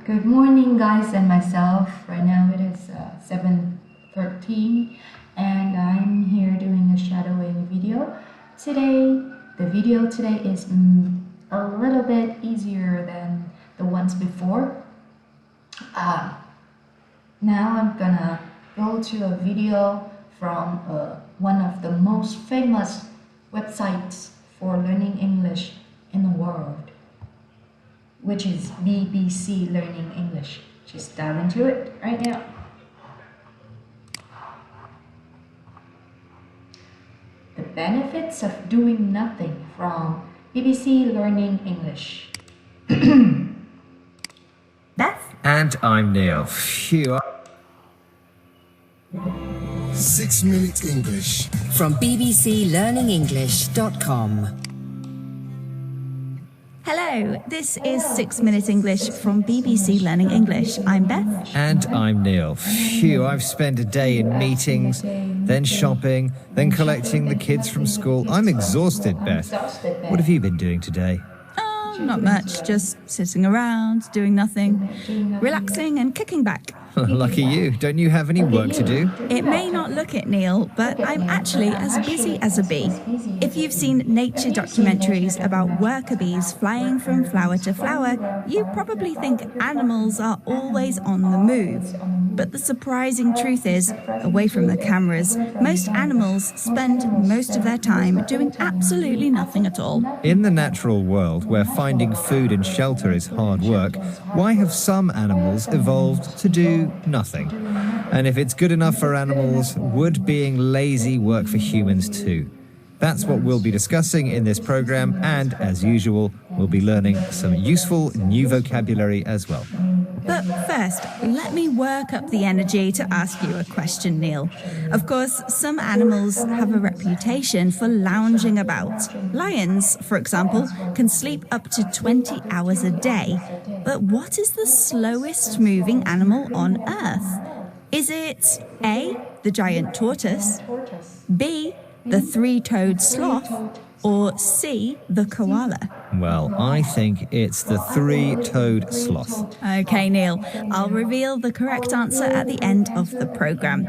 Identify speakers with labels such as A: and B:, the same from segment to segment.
A: Good morning, guys, and myself. Right now it is 7:13, and I'm here doing a shadowing video. The video today is a little bit easier than the ones before. Now I'm gonna go to a video from one of the most famous websites for learning English in the world, which is BBC Learning English. Just dive into it right now. The benefits of doing nothing from BBC Learning English.
B: And I'm Neil. Phew.
C: 6 Minute English
D: from bbclearningenglish.com.
E: Hello, this is 6 Minute English from BBC Learning English. I'm Beth.
B: And I'm Neil. Phew, I've spent a day in meetings, then shopping, then collecting the kids from school. I'm exhausted, Beth. What have you been doing today?
E: Not much, just sitting around, doing nothing, relaxing and kicking back.
B: Lucky you. Don't you have any work to do?
E: It may not look it, Neil, but I'm actually as busy as a bee. If you've seen nature documentaries about worker bees flying from flower to flower, you probably think animals are always on the move. But the surprising truth is, away from the cameras, most animals spend most of their time doing absolutely nothing at all.
B: In the natural world, where finding food and shelter is hard work, why have some animals evolved to do nothing? And if it's good enough for animals, would being lazy work for humans too? That's what we'll be discussing in this program, and as usual, we'll be learning some useful new vocabulary as well.
E: But first, let me work up the energy to ask you a question, Neil. Of course, some animals have a reputation for lounging about. Lions, for example, can sleep up to 20 hours a day. But what is the slowest moving animal on Earth? Is it A, the giant tortoise, B, the three-toed sloth, or C, the koala?
B: Well, I think it's the three-toed sloth.
E: Okay, Neil, I'll reveal the correct answer at the end of the programme.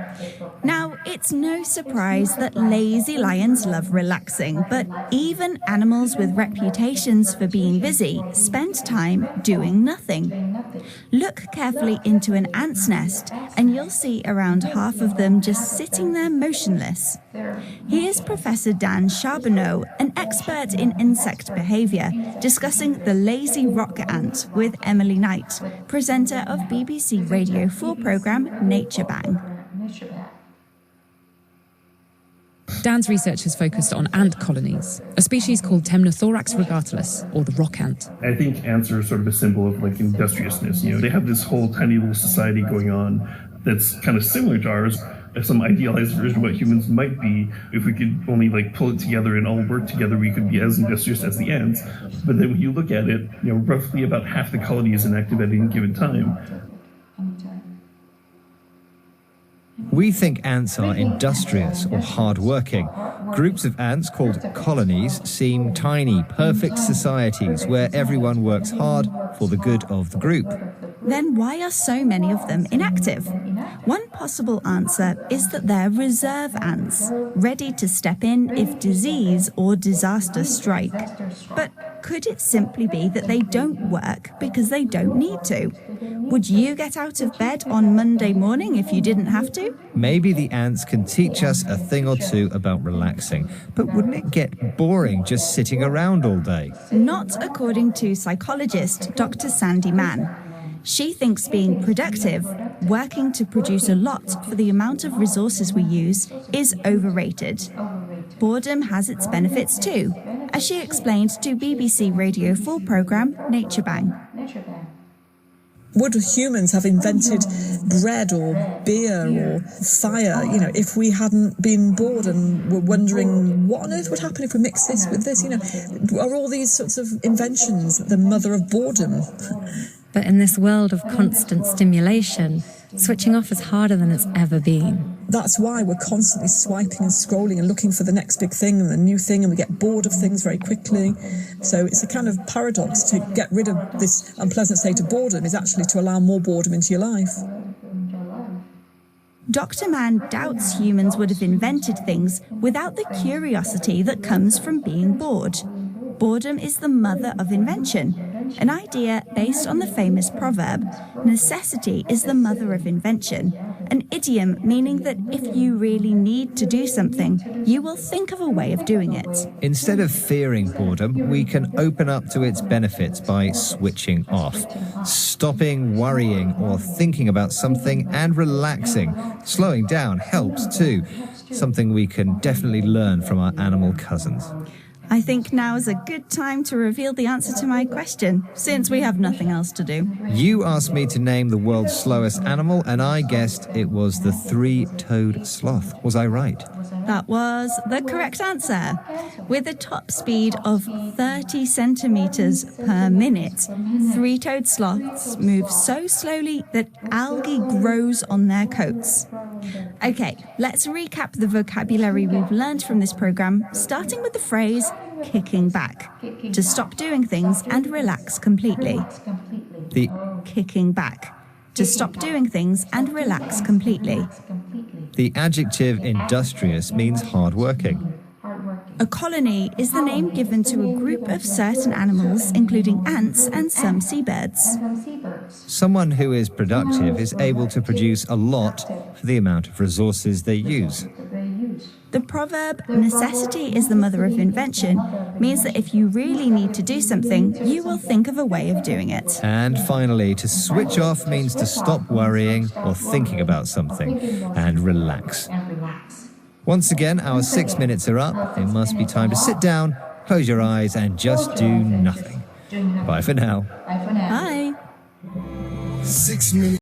E: Now, it's no surprise that lazy lions love relaxing, but even animals with reputations for being busy spend time doing nothing. Look carefully into an ant's nest, and you'll see around half of them just sitting there motionless. Here's Professor Dan Charbonneau, an expert in insect behaviour, discussing the lazy rock ant with Emily Knight, presenter of BBC Radio 4 programme Nature Bang.
F: Dan's research has focused on ant colonies, a species called Temnothorax regatulus, or the rock ant.
G: I think ants are sort of a symbol of like industriousness. You know, they have this whole tiny little society going on that's kind of similar to ours. Some idealized version of what humans might be. If we could only like pull it together and all work together, we could be as industrious as the ants. But then when you look at it, you know, roughly about half the colony is inactive at any given time.
B: We think ants are industrious or hardworking. Groups of ants called colonies seem tiny, perfect societies where everyone works hard for the good of the group.
E: Then why are so many of them inactive? One possible answer is that they're reserve ants, ready to step in if disease or disaster strike. But could it simply be that they don't work because they don't need to? Would you get out of bed on Monday morning if you didn't have to?
B: Maybe the ants can teach us a thing or two about relaxing, but wouldn't it get boring just sitting around all day?
E: Not according to psychologist Dr. Sandy Mann. She thinks being productive, working to produce a lot for the amount of resources we use, is overrated. Boredom has its benefits too, as she explained to BBC Radio 4 programme Nature Bang.
H: Would humans have invented bread or beer or fire, you know, if we hadn't been bored and were wondering what on earth would happen if we mixed this with this, you know? Are all these sorts of inventions the mother of boredom?
I: But in this world of constant stimulation,
D: Switching off is harder than it's ever been.
H: That's why we're constantly swiping and scrolling and looking for the next big thing and the new thing, and we get bored of things very quickly. So it's a kind of paradox. To get rid of this unpleasant state of boredom is actually to allow more boredom into your life.
E: Dr. Mann doubts humans would have invented things without the curiosity that comes from being bored. Boredom is the mother of invention, an idea based on the famous proverb, necessity is the mother of invention, an idiom meaning that if you really need to do something, you will think of a way of doing it.
B: Instead of fearing boredom, we can open up to its benefits by switching off, stopping worrying or thinking about something and relaxing. Slowing down helps too, something we can definitely learn from our animal cousins.
E: I think now is a good time to reveal the answer to my question, since we have nothing else to do.
B: You asked me to name the world's slowest animal, and I guessed it was the three-toed sloth. Was I right?
E: That was the correct answer. With a top speed of 30 centimetres per minute, three-toed sloths move so slowly that algae grows on their coats. Okay, let's recap the vocabulary we've learned from this programme, starting with the phrase kicking back, to stop doing things and relax completely.
B: The
E: Kicking back, to stop doing things and relax completely.
B: The adjective industrious means hardworking.
E: A colony is the name given to a group of certain animals, including ants and some seabirds.
B: Someone who is productive is able to produce a lot for the amount of resources they use.
E: The proverb, necessity is the mother of invention, means that if you really need to do something, you will think of a way of doing it.
B: And finally, to switch off means to stop worrying or thinking about something and relax. Once again, our 6 minutes are up. It must be time to sit down, close your eyes, and just do nothing. Bye for now.
E: Bye.
C: 6 minutes.